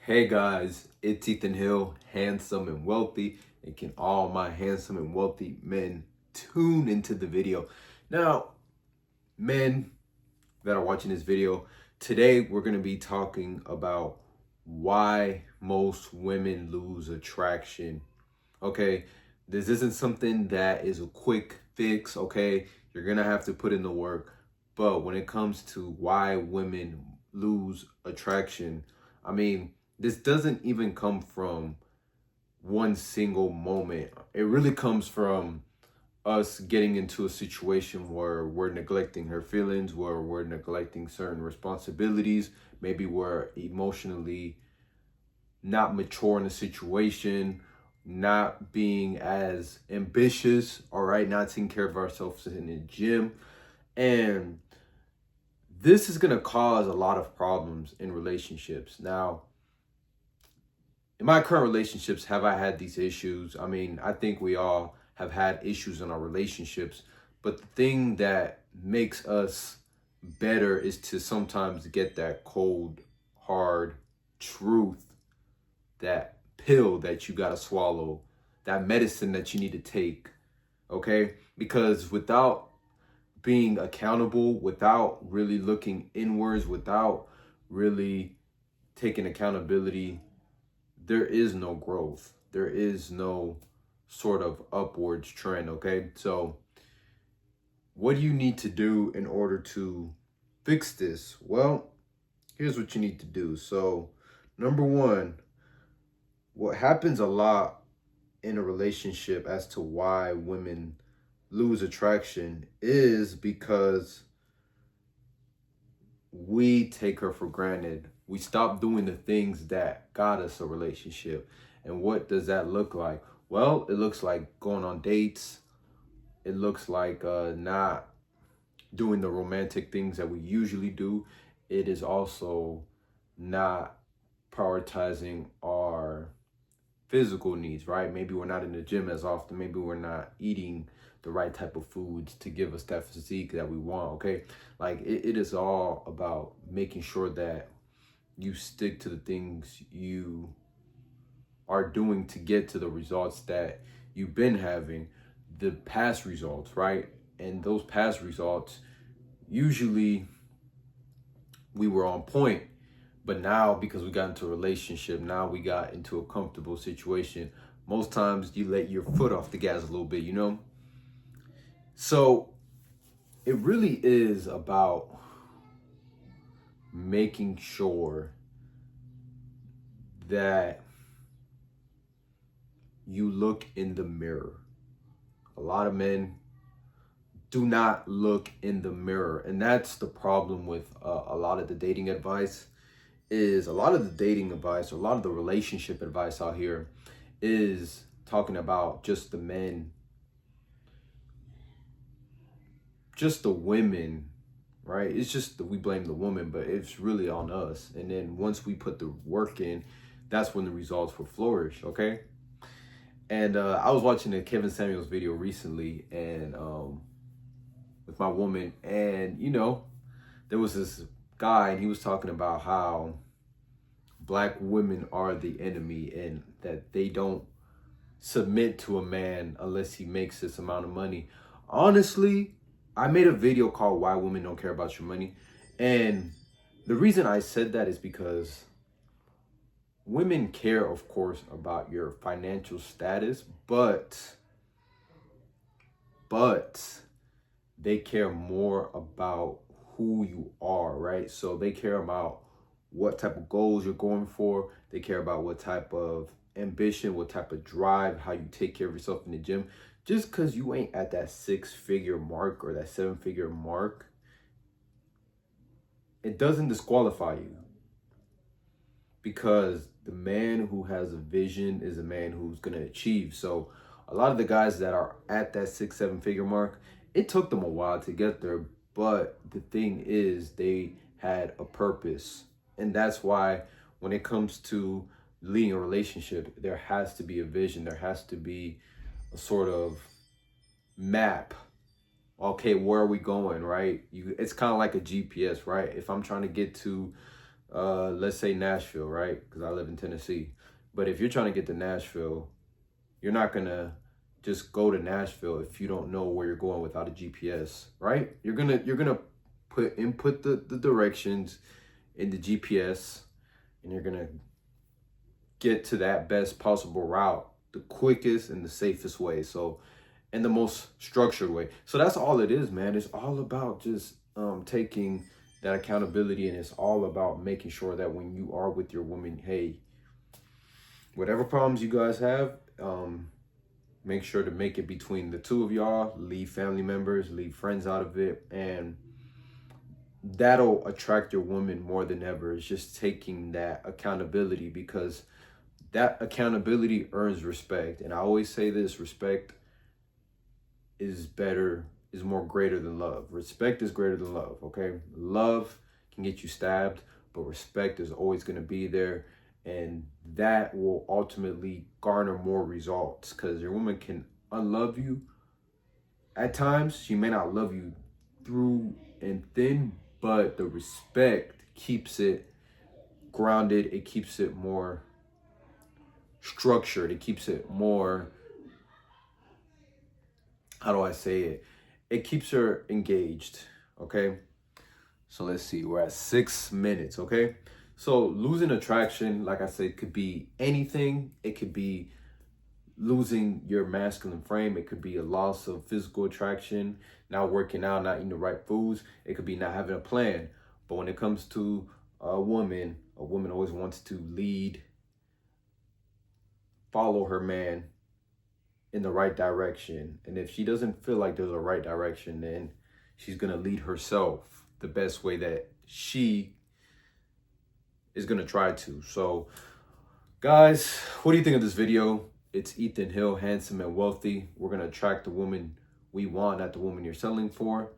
Hey guys, it's Ethan Hill, handsome and wealthy, and can all my handsome and wealthy men tune into the video. Now, men that are watching this video, today we're going to be talking about why most women lose attraction. Okay, this isn't something that is a quick fix, okay? You're going to have to put in the work. But when it comes to why women lose attraction, I mean, this doesn't even come from one single moment. It really comes from us getting into a situation where we're neglecting her feelings, where we're neglecting certain responsibilities. Maybe we're emotionally not mature in the situation, not being as ambitious, all right, not taking care of ourselves in the gym. And this is going to cause a lot of problems in relationships. Now, in my current relationships, have I had these issues? I mean, I think we all have had issues in our relationships, but the thing that makes us better is to sometimes get that cold, hard truth, that pill that you got to swallow, that medicine that you need to take, okay? Because without being accountable, without really looking inwards, without really taking accountability, there is no growth. There is no sort of upwards trend, okay? So, what do you need to do in order to fix this? Well, here's what you need to do. So, number one, what happens a lot in a relationship as to why women lose attraction is because we take her for granted. We stop doing the things that got us a relationship. And what does that look like? Well, it looks like going on dates. It looks like not doing the romantic things that we usually do. It is also not prioritizing our physical needs, right? Maybe we're not in the gym as often. Maybe we're not eating the right type of foods to give us that physique that we want, okay? Like it is all about making sure that you stick to the things you are doing to get to the results that you've been having, the past results, right? And those past results, usually we were on point. But now, because we got into a relationship, now we got into a comfortable situation. Most times you let your foot off the gas a little bit, you know? So it really is about making sure that you look in the mirror. A lot of men do not look in the mirror. And that's the problem with a lot of the dating advice is a lot of the dating advice, or a lot of the relationship advice out here is talking about just the men, just the women, right? It's just that we blame the woman, but it's really on us. And then once we put the work in, that's when the results will flourish, okay? And I was watching a Kevin Samuels video recently, and with my woman, and there was this guy, and he was talking about how black women are the enemy and that they don't submit to a man unless he makes this amount of money. Honestly, I made a video called Why Women Don't Care About Your Money. And the reason I said that is because women care, of course, about your financial status, but they care more about who you are, right? So they care about what type of goals you're going for. They care about what type of ambition, what type of drive, how you take care of yourself in the gym. Just because you ain't at that 6-figure mark or that 7-figure mark, it doesn't disqualify you. Because the man who has a vision is a man who's going to achieve. So a lot of the guys that are at that 6-7 figure mark, it took them a while to get there. But the thing is, they had a purpose. And that's why when it comes to leading a relationship, there has to be a vision. There has to be a sort of map. Okay, where are we going, right? It's kind of like a GPS, right? If I'm trying to get to let's say Nashville, right? Because I live in Tennessee. But if you're trying to get to Nashville, you're not gonna just go to Nashville if you don't know where you're going without a GPS, right? You're gonna input the directions in the GPS, and you're gonna get to that best possible route the quickest and the safest way. So, and the most structured way. So that's all it is, man. It's all about just taking that accountability, and it's all about making sure that when you are with your woman, hey, whatever problems you guys have, make sure to make it between the two of y'all. Leave family members, leave friends out of it, and that'll attract your woman more than ever. It's just taking that accountability, because that accountability earns respect. And I always say this: respect is more greater than love. Respect is greater than love, okay? Love can get you stabbed, but respect is always going to be there. And that will ultimately garner more results, because your woman can unlove you at times. She may not love you through and thin, but the respect keeps it grounded. It keeps it more structured. It keeps it more, how do I say it? It keeps her engaged, okay? So let's see, we're at 6 minutes, okay? So losing attraction, like I said, could be anything. It could be losing your masculine frame. It could be a loss of physical attraction, not working out, not eating the right foods. It could be not having a plan. But when it comes to a woman always wants to lead, follow her man in the right direction. And if she doesn't feel like there's a right direction, then she's going to lead herself the best way that she is going to try to. So guys, what do you think of this video? It's Ethan Hill, handsome and wealthy. We're going to attract the woman we want, not the woman you're settling for.